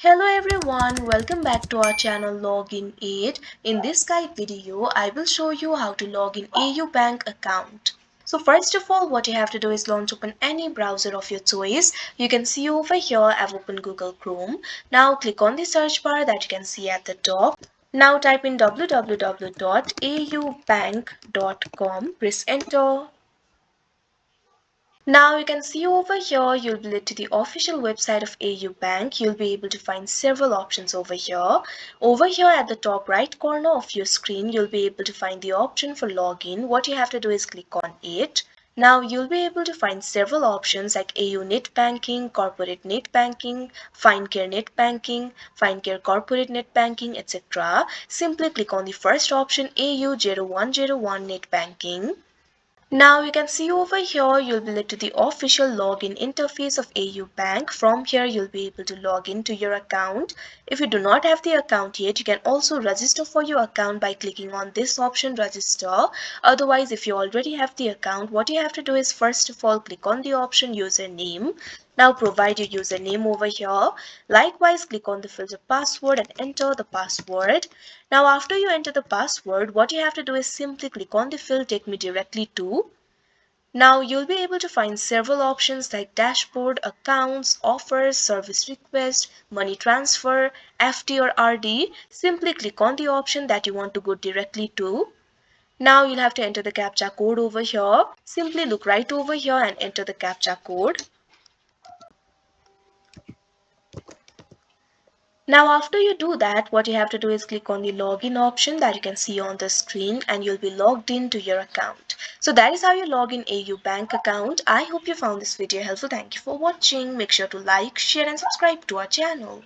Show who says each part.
Speaker 1: Hello everyone, welcome back to our channel Login Aid. In this guide video, I will show you how to log in AU Bank account. So first of all, what you have to do is launch open any browser of your choice. You can see over here I've opened Google Chrome. Now click on the search bar that you can see at the top. Now type in www.aubank.com, press enter. Now you can see over here, you'll be led to the official website of AU Bank. You'll be able to find several options over here. Over here at the top right corner of your screen, you'll be able to find the option for login. What you have to do is click on it. Now you'll be able to find several options like AU Net Banking, Corporate Net Banking, FindCare Net Banking, FindCare Corporate Net Banking, etc. Simply click on the first option, AU0101 Net Banking. Now you can see over here you'll be led to the official login interface of AU Bank. From here you'll be able to log into your account. If you do not have the account yet, you can also register for your account by clicking on this option, register. Otherwise, if you already have the account, what you have to do is first of all click on the option username. Now provide your username over here. Likewise, click on the filter password and enter the password. Now after you enter the password, what you have to do is simply click on the field take me directly to. Now you'll be able to find several options like dashboard, accounts, offers, service request, money transfer, FD or RD. Simply click on the option that you want to go directly to. Now you'll have to enter the CAPTCHA code over here. Simply look right over here and enter the CAPTCHA code. Now after you do that, what you have to do is click on the login option that you can see on the screen and you'll be logged into your account. So that is how you log in AU Bank account. I hope you found this video helpful. Thank you for watching. Make sure to like, share and subscribe to our channel.